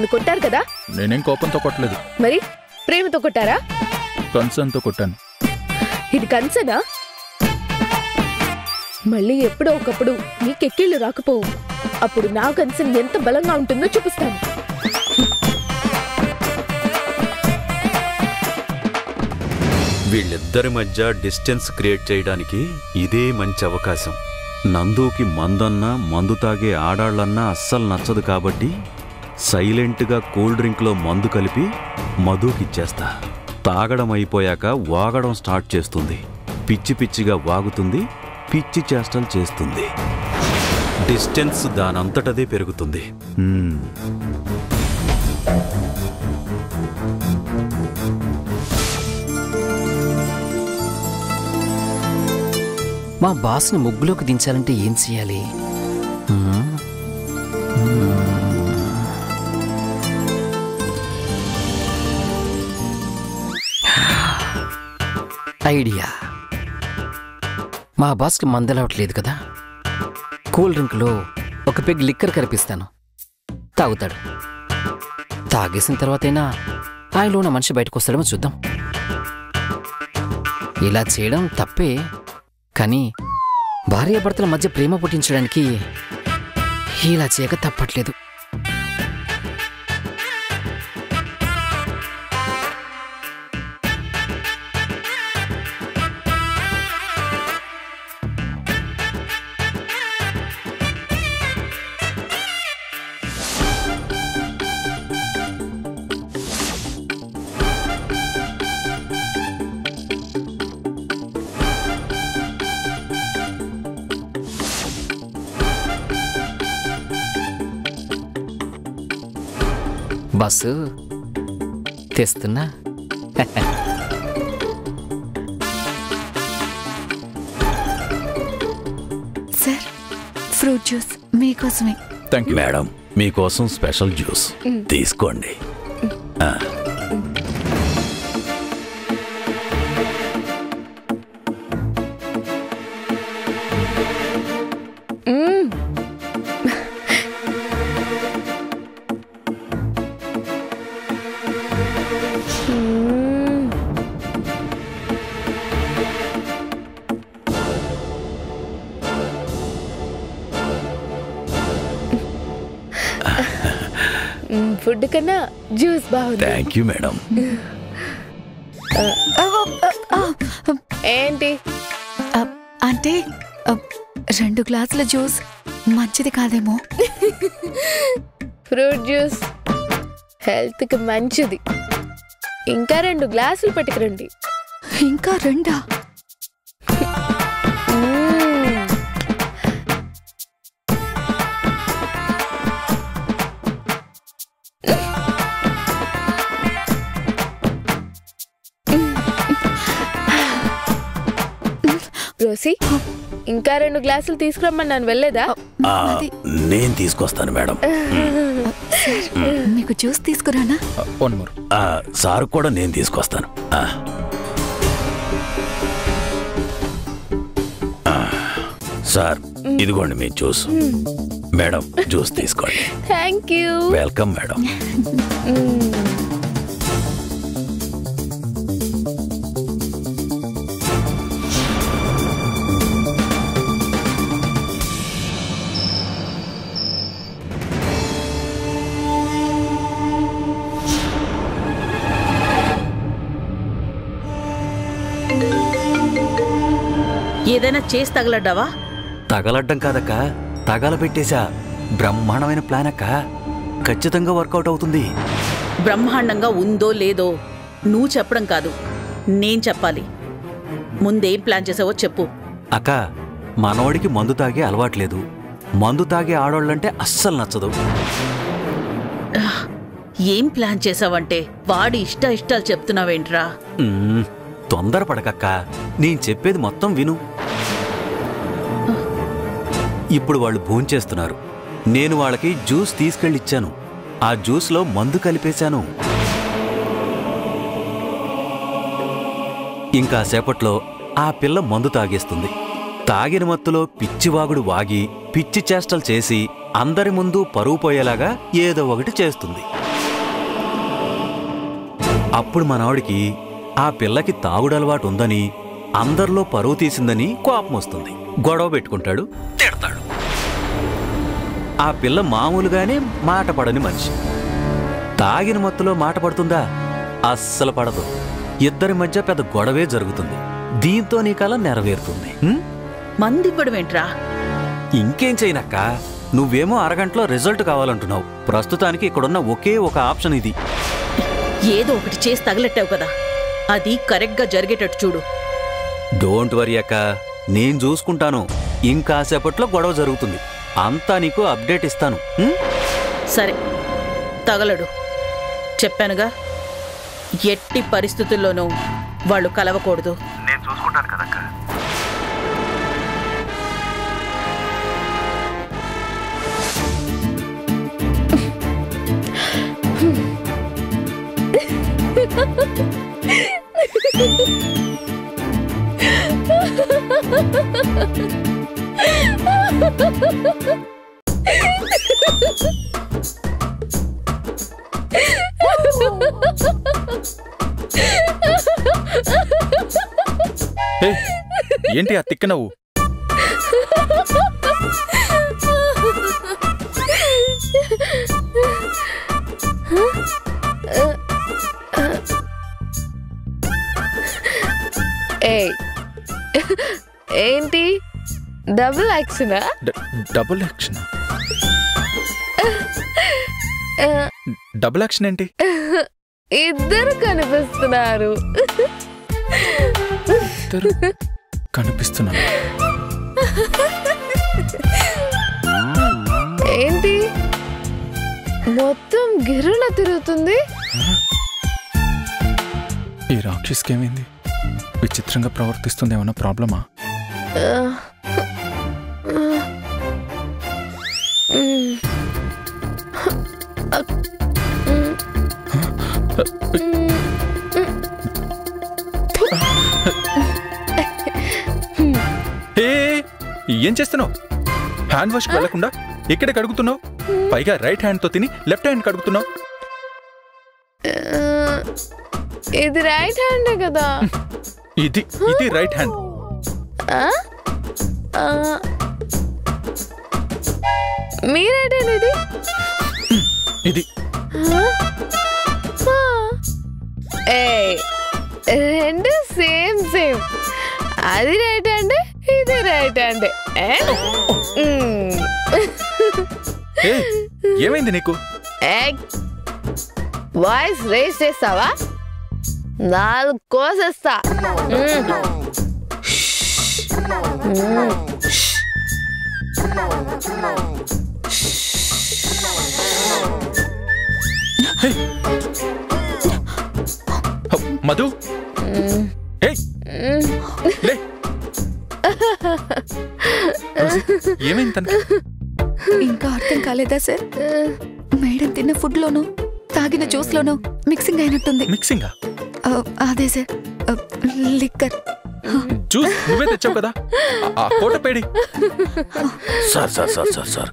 నన్ను కొట్టారు కదా? నేనేం కోపంతో కొట్టలేదు. మరి ప్రేమతో కొట్టారా? కన్సర్న్తో కొట్టాను. ఇది కన్సనా? మళ్ళీ ఎప్పుడో ఒకప్పుడు నీకెక్కిళ్ళు రాకపోవు. అప్పుడు నా కన్సర్న్ ఎంత బలంగా ఉంటుందో చూపిస్తాను. వీళ్ళిద్దరి మధ్య డిస్టెన్స్ క్రియేట్ చేయడానికి ఇదే మంచి అవకాశం. నందుకి మందన్నా మందు తాగే ఆడాళ్ళన్నా అస్సలు నచ్చదు కాబట్టి సైలెంట్గా కూల్ డ్రింక్లో మందు కలిపి మధుకిచ్చేస్తా. తాగడం అయిపోయాక వాగడం స్టార్ట్ చేస్తుంది. పిచ్చి పిచ్చిగా వాగుతుంది, పిచ్చి చేష్టలు చేస్తుంది. డిస్టెన్స్ దానంతటదే పెరుగుతుంది. మా బాస్ని ముగ్గులోకి దించాలంటే ఏం చేయాలి? ఐడియా. మా బాస్కి మందలవట్లేదు కదా, కూల్ డ్రింక్లో ఒక పెగ్ లిక్కర్ కరిపిస్తాను, తాగుతాడు. తాగేసిన తర్వాతైనా ఆయనలో ఉన్న మనిషి బయటకు వస్తాడేమో చూద్దాం. ఇలా చేయడం తప్పే, కానీ భార్యాభర్తల మధ్య ప్రేమ పుట్టించడానికి ఇలా చేయక తప్పట్లేదు. బస్సు తెస్తున్నా. సార్, ఫ్రూట్ జ్యూస్ మీకోసమే. థ్యాంక్ యూ మేడం, మీకోసం స్పెషల్ జ్యూస్ తీసుకోండి. ఫుడ్ కన్నా జ్యూస్ బాగుంది. Thank you madam. ఏంటి అంటే 2 గ్లాసుల జ్యూస్ మంచిది కాదేమో. ఫ్రూట్ జ్యూస్ హెల్త్ కి మంచిది. ఇంకా 2 గ్లాసులు పట్టుకురండి. ఇంకా 2? రోసి, ఇంకా 2 గ్లాసులు తీసుకురమ్మన్నాను, వెళ్ళలేదా? నేను తీసుకొస్తాను మేడం. మీకు జ్యూస్ తీసుకురానా? సార్ కూడా నేను తీసుకొస్తాను. సార్, ఇదిగోండి మీ జ్యూస్. మేడం, జ్యూస్ తీసుకోండి. Thank you. Welcome madam. ఏదైనా చేసి తగలడ్డావా? తగలడ్డం కాదక్క, తగలబెట్టేశా. బ్రహ్మాండమైన ప్లాన్ అక్క, ఖచ్చితంగా వర్కౌట్ అవుతుంది. బ్రహ్మాండంగా ఉందో లేదో నువ్వు చెప్పడం కాదు, నేను చెప్పాలి. ముందేం ప్లాన్ చేసావో చెప్పు. అక్క, మనోడికి మందు తాగే అలవాట్లేదు. మందు తాగే ఆడోళ్ళంటే అస్సలు నచ్చదు. ఏం ప్లాన్ చేసావంటే వాడి ఇష్టాలు చెప్తున్నావేంట్రా? తొందరపడకక్క, నేను చెప్పేది మొత్తం విను. ఇప్పుడు వాళ్ళు భోంచేస్తున్నారు. నేను వాళ్ళకి జ్యూస్ తీసుకెళ్ళిచ్చాను. ఆ జ్యూస్లో మందు కలిపేశాను. ఇంకా సేపట్లో ఆ పిల్ల మందు తాగేస్తుంది. తాగిన మత్తులో పిచ్చివాగుడు వాగి పిచ్చి చేష్టలు చేసి అందరి ముందు పరువు పోయేలాగా ఏదో ఒకటి చేస్తుంది. అప్పుడు మనవాడికి ఆ పిల్లకి తాగుడలవాటు ఉందని, అందరిలో పరువు తీసిందని కోపం వస్తుంది. గొడవ పెట్టుకుంటాడు, తిడతాడు. ఆ పిల్ల మామూలుగానే మాట పడని మనిషి. తాగిన మత్తులో మాట పడుతుందా? అస్సలు పడదు. ఇద్దరి మధ్య పెద్ద గొడవే జరుగుతుంది. దీంతో నీ కల నెరవేరుతుంది. మందివ్వడమేంట్రా? ఇంకేం చేయనక్క, నువ్వేమో అరగంటలో రిజల్ట్ కావాలంటున్నావు. ప్రస్తుతానికి ఇక్కడున్న ఒకే ఒక ఆప్షన్ ఇది. ఏదో ఒకటి చేసి తగలెట్టావు కదా, అది కరెక్ట్గా జరిగేటట్టు చూడు. డోంట్ వరీ అక్క, నేను చూసుకుంటాను. ఇంకాసేపట్లో గొడవ జరుగుతుంది. అంతా నీకు అప్డేట్ ఇస్తాను. సరే, తగలడు. చెప్పానుగా, ఎట్టి పరిస్థితుల్లోనూ వాళ్ళు కలవకూడదు. నేను చూసుకుంటాను కదక్క. ఏంటి ఆ తిక్క నవ్వు? ఏంటి డబుల్ యాక్షనా? Double action? డబుల్ యాక్షన్ ఏంటి? ఇద్దరు కనిపిస్తున్నారు. ఇద్దరు కనిపిస్తున్నారు. ఏంటి మొత్తం గిర్రున తిరుగుతుంది? ఈ రాక్షస్కి ఏమైంది? విచిత్రంగా ప్రవర్తిస్తుంది. ఏమన్నా ప్రాబ్లమా? ఏం చేస్తున్నావు? హ్యాండ్ వాష్కి వెళ్లకుండా ఇక్కడే కడుగుతున్నావు. పైగా రైట్ హ్యాండ్ తో తిని లెఫ్ట్ హ్యాండ్ కడుగుతున్నావు. ఇది రైట్ హ్యాండే కదా? ఇది రైట్ హ్యాండ్. మీ రైట్ హ్యాండ్ ఇది? ఇది రెండు సేమ్ సేమ్. అది రైట్ హ్యాండే, ఇది రైట్ హ్యాండే. ఏమైంది నీకు? వాయిస్ రేస్ చేస్తావా? 4 కోసేస్తా. మధు, ఏమైంది తనకి? ఇంకా అర్థం కాలేదా సార్? మేడం తిన్న ఫుడ్ లోను తాగిన జ్యూస్ లోను మిక్సింగ్ అయినట్టుంది. మిక్సింగా? అదే సార్, లిక్కర్. జ్యూస్ నువ్వే తెచ్చావు కదా, ఆ కోట పేడి. Sir sir sir sir sir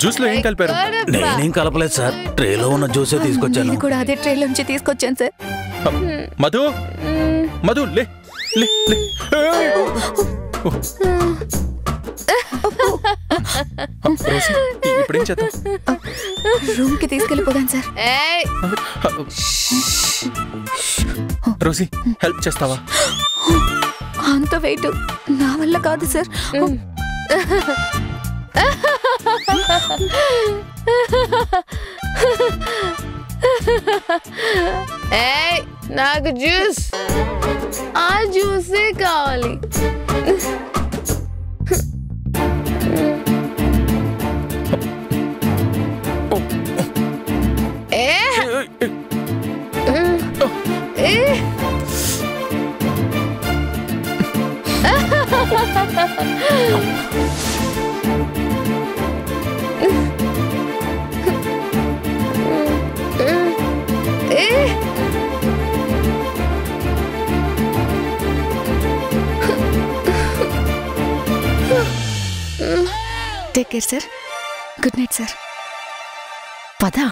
juice లో ఏం కలిపారు? నేనేం కలపలేదు సార్, ట్రేలో ఉన్న జ్యూసే తీసుకొచ్చాను. నేను కూడా అదే ట్రే నుంచి తీసుకొచ్చాను సార్. మధు, మధు లే లే లే. ఇప్పుడేం చేద్దాం? రూమ్ కి తీసుకెళ్ళిపోదాం సార్. రోసి, హెల్ప్ చేస్తావా? అంత వెయిట్ నా వల్ల కాదు సార్. నాకు జ్యూస్, ఆ జ్యూసే కావాలి. Take care sir. Good night sir. పదా.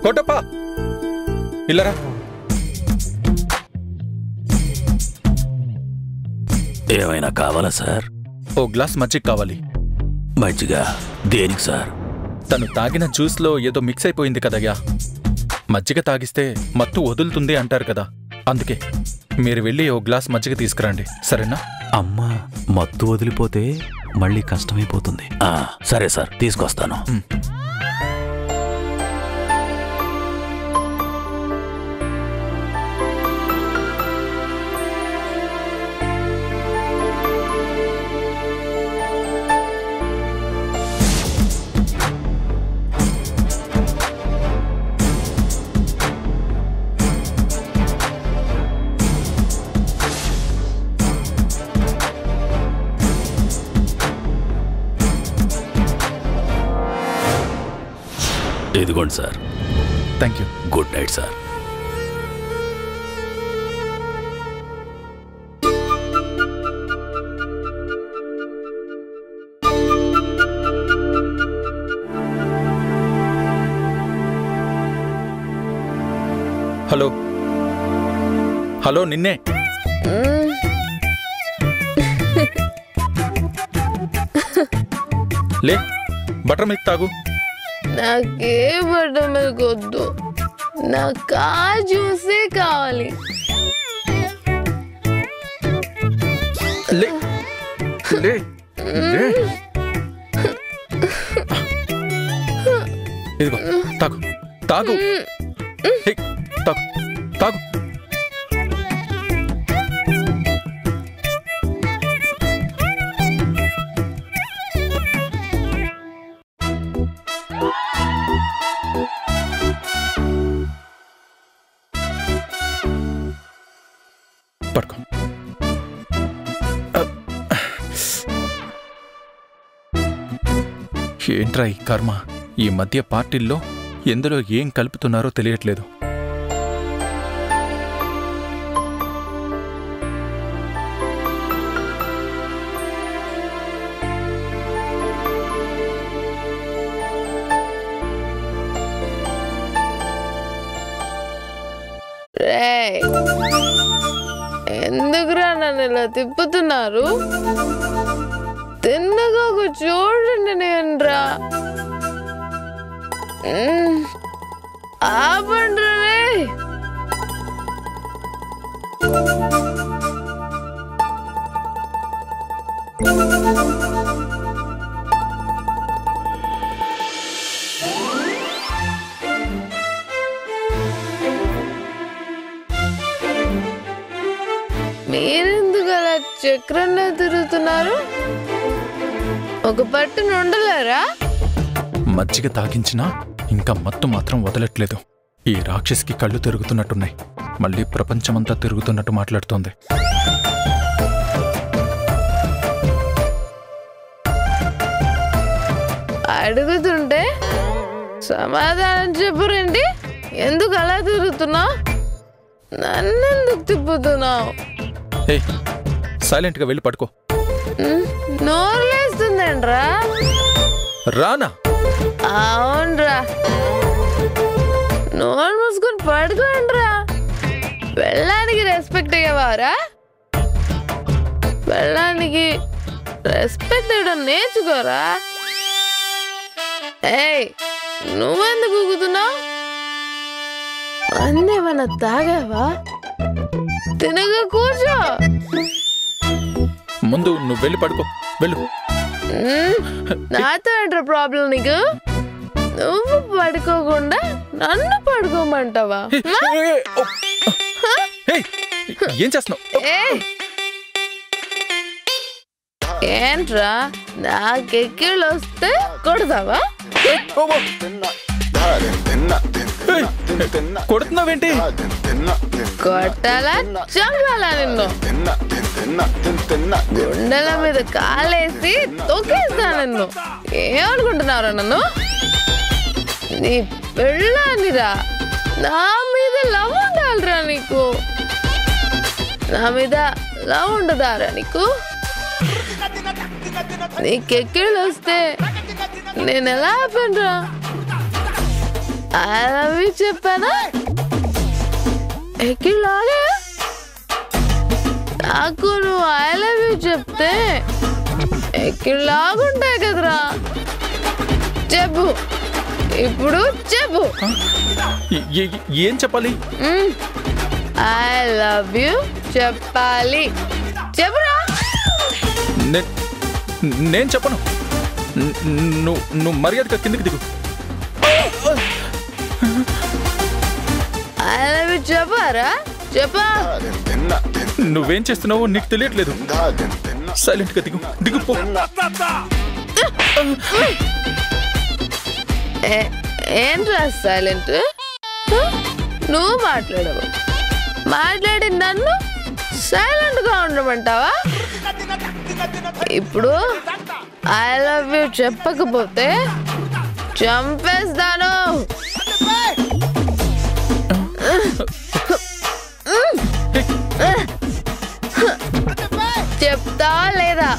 కోటప్ప ఇల్లరా. ఏమైనా కావాలా సార్? ఓ గ్లాస్ మజ్జిగ కావాలి. మజ్జిగ దేనికి సార్? తను తాగిన జ్యూస్లో ఏదో మిక్స్ అయిపోయింది కదయ్యా. మజ్జిగ తాగిస్తే మత్తు వదులుతుంది అంటారు కదా, అందుకే మీరు వెళ్ళి ఓ గ్లాస్ మజ్జిగ తీసుకురండి, సరేనా? అమ్మా, మత్తు వదిలిపోతే మళ్ళీ కష్టమైపోతుంది. సరే సార్, తీసుకొస్తాను. ఇదిగోండి sir. Thank you. Good night sir. Hello hello, నిన్నే. లే, బటర్ మిల్క్ తాగు. నాకే బటర్ మిల్క్ వద్దు, నాకు ఆ జ్యూసే కావాలి. లే లే లే. ఇదిగో తాగు తాగు. హే, తాగు తాగు. పడుకో. ఏంట్రా ఈ కర్మ, ఈ మధ్య పార్టీల్లో ఎందులో ఏం కలుపుతున్నారో తెలియట్లేదు. ఎందుకురా నన్ను ఇలా తిప్పుతున్నారు? తిన్నగా ఒక చూడండి. నేనురా ఆపండ్రే. మీరెందుకు అలా చక్రంలో తిరుగుతున్నారు? ఒక పట్టున ఉండలేరా? మజ్జిగ తాగించినా ఇంకా మత్తు మాత్రం వదలట్లేదు. ఈ రాక్షసికి కళ్ళు తిరుగుతున్నట్టున్నాయి. మళ్ళీ ప్రపంచమంతా తిరుగుతున్నట్టు మాట్లాడుతోంది. అడుగుతుంటే సమాధానం చెప్పురండి. ఎందుకు అలా తిరుగుతున్నావు? నన్నెందుకు తిప్పుతున్నావు? సైలెంట్గా వెళ్ళి పడుకో. నోరులేస్తుందండ్రా. రానా? అవునరా, నోరు మూసుకొని పడుకోండ్రా. వెళ్ళడానికి రెస్పెక్ట్ అయ్యేవారా? వెళ్ళడానికి రెస్పెక్ట్ ఇవ్వడం నేర్చుకోరా. ఏయ్, నువ్వెందుకు ఊగుతున్నావు? అన్నేమన్నా తాగావా? తినగా కూర్చో. ముందు నువ్వు వెళ్ళి పడుకో, వెళ్ళు. నాతో ఏంట్రా ప్రాబ్లం నీకు? నువ్వు పడుకోకుండా నన్ను పడుకోమంటావా? ఏం చేస్తున్నావు? ఏంట్రా, నాకెక్కిళ్ళు వస్తే కొడతావా? కొడుతున్నావేంటి? కొట్టాలా చంపాలా నిన్ను? గుండెల మీద కాలేసి తొక్కేస్తా నిన్ను. ఏమనుకుంటున్నారా నన్ను? నీ పెళ్ళానిరా. నా మీద లవ్ ఉండాలిరా నీకు. నా మీద లవ్ ఉండదారా నీకు? నీకెక్కిళ్ళు వస్తే నేను ఎలా ఆపనురా? ఐ లవ్ యూ చెప్పానా? ఎక్కిలాగే నాకు నువ్వు ఐ లవ్ యూ చెప్తే ఎక్కిలాగుంటాయి కదరా. చెప్పు, ఇప్పుడు చెప్పు. ఏం చెప్పాలి? ఐ లవ్ యూ చెప్పాలి. చెప్పురా. నేను చెప్పను. నువ్వు మర్యాదగా కిందికి దిగు. ఐ లవ్ యూ చెప్పారా? చెప్పా. నువ్వేం చేస్తున్నావో నీకు తెలియట్లేదు. సైలెంట్ గా దిగుపో. ఏంట్రా సైలెంట్? నువ్వు మాట్లాడవు, మాట్లాడి నన్ను సైలెంట్ గా ఉండమంటావా? ఇప్పుడు ఐ లవ్ యూ చెప్పకపోతే చంపేస్తాను. చెప్తావా లేదా?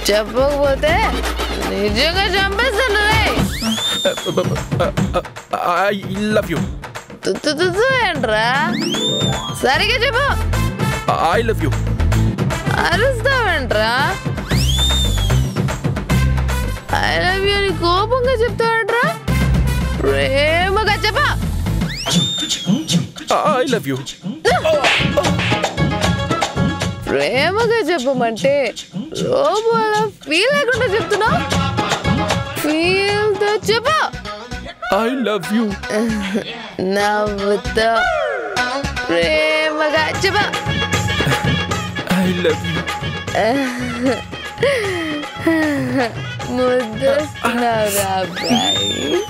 చెప్పకపోతే నిజంగా చంపేస్తాను. I love you. ఏంట్రా? సరిగా చెప్పు. I love you. అరుస్తావేంట్రా? ఐ లవ్ యూ అని కోపంగా చెప్తావేంట్రా? ప్రేమగా చెప్పా. I love you. ప్రేమగా చెప్పమంటే లోపల ఫీల్ లేకుండా చెప్తున్నావు. ఫీల్ తో చెప్పు. I love you. నవ్వుతో ప్రేమగా చెప్పు. I love you. ముద్దొస్తున్నావురా అబ్బాయి.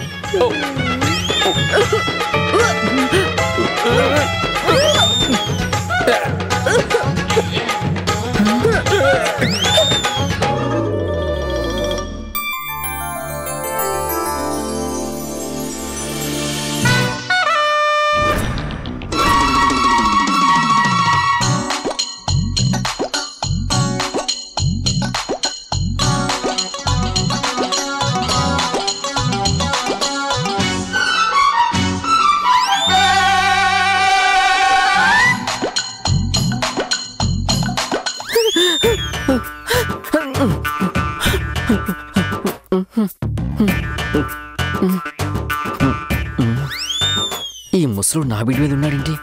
ఈ ముసలు నా బిడ్డ మీద ఉన్నాడేంటి?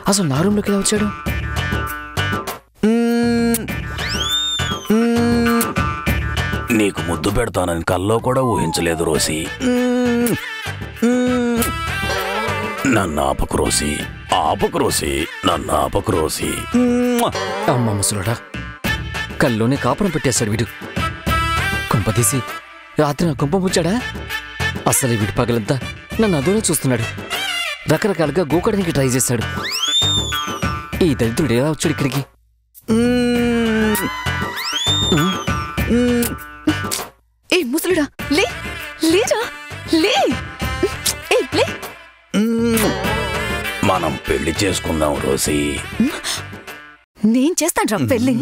అసలు నా రూమ్లోకి ఎలా వచ్చాడు? నీకు ముద్దు పెడతానని కల్లో కూడా ఊహించలేదు రోసి. నన్ను ఆపకు రోసి, ఆపకు రోసి, నన్ను ఆపకు రోసి. అమ్మ ముసలుడా, కల్లోనే కాపురం పెట్టేశాడు వీడు. కొంపతీసి రాత్రి నా కొంప పుచ్చాడా? అసలు వీడి పగలంతా నన్ను అదోనే చూస్తున్నాడు. రకరకాలుగా గోకడానికి ట్రై చేశాడు. ఈ దరిద్రుడు ఎలా వచ్చాడు ఇక్కడికి? ఏ ముసలుడా, లే లేరా, లే. ఏ లే. మనం పెళ్లి చేసుకుందాం రోసి. నేను చేస్తాను రా పెళ్ళి.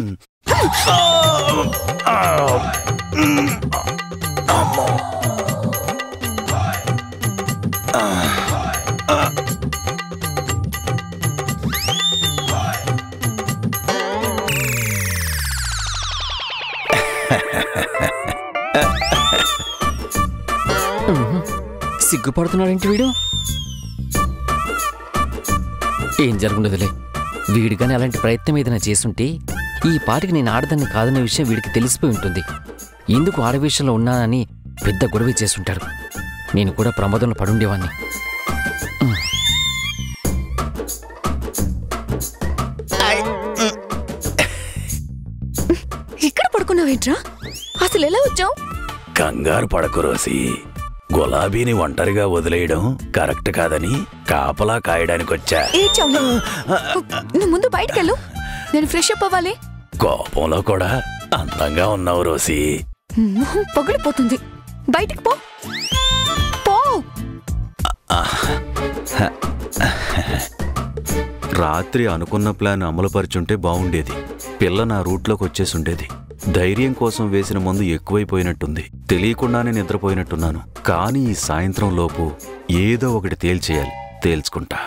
సిగ్గుపడుతున్నాడేంటి వీడు? ఏం జరుగుండదులే. వీడు కానీ అలాంటి ప్రయత్నం ఏదైనా చేసుంటే ఈ పాటికి నేను ఆడదాన్ని కాదన్న విషయం వీడికి తెలిసిపోయి ఉంటుంది. ఎందుకు ఆడవిషయంలో ఉన్నానని పెద్ద గొడవ చేసుంటాడు. నేను కూడా ప్రమాదంలో పడుండేవాణ్ణి. ఇక్కడ పడుకున్నావేంట్రా? అసలు ఎలా వచ్చావు? కంగారు పడకు రోసి. గులాబీని ఒంటరిగా వదిలేయడం కరెక్ట్ కాదని కాపలా కాయడానికొచ్చా. నువ్వు ముందు బయటకెళ్ళు, నేను ఫ్రెష్ అప్ అవ్వాలి. కోపంలో కూడా అందంగా ఉన్నావు రోసి. మొహం పగిలిపోతుంది. బయటికి పో పో. రాత్రి అనుకున్న ప్లాన్ అమలుపరుచుంటే బావుండేది. పిల్ల నా రూట్లోకి వచ్చేసుండేది. ధైర్యం కోసం వేసిన మందు ఎక్కువైపోయినట్టుంది. తెలియకుండానే నిద్రపోయినట్టున్నాను. కానీ ఈ సాయంత్రం లోపు ఏదో ఒకటి తేల్చేయాలి. తేల్చుకుంటా.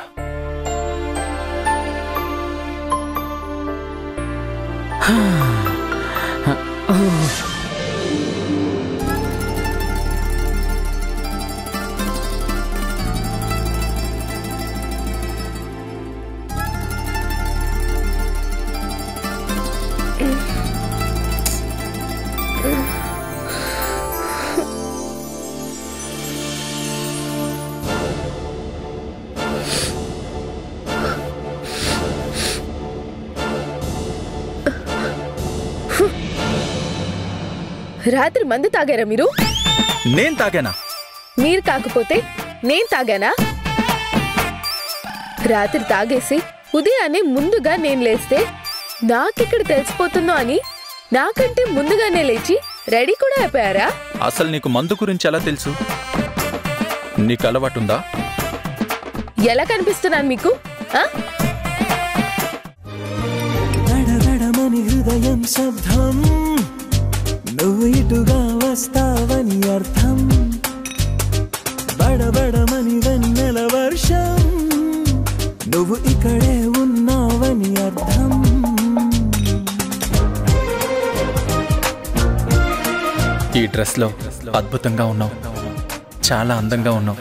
రాత్రి మందు తాగారా మీరు? నేను తాగానా? మీరు కాకపోతే నేను తాగానా? రాత్రి తాగేసి ఉదయాన్నే ముందుగా నేను లేస్తే నాకెక్కడ తెలిసిపోతుందో అని నాకంటే ముందుగానే లేచి రెడీ కూడా అయిపోయారా? అసలు నీకు మందు గురించి ఎలా తెలుసు? నీకు అలవాటుందా? ఎలా కనిపిస్తున్నాను మీకు? హృదయం శబ్దం నువ్వు ఇటుగా వస్తావని అర్థం. బడబడమని వెన్నెల వర్షం నువ్వు ఇక్కడే ఉన్నావని అర్థం. ఈ డ్రెస్లో అద్భుతంగా ఉన్నావు. చాలా అందంగా ఉన్నావు.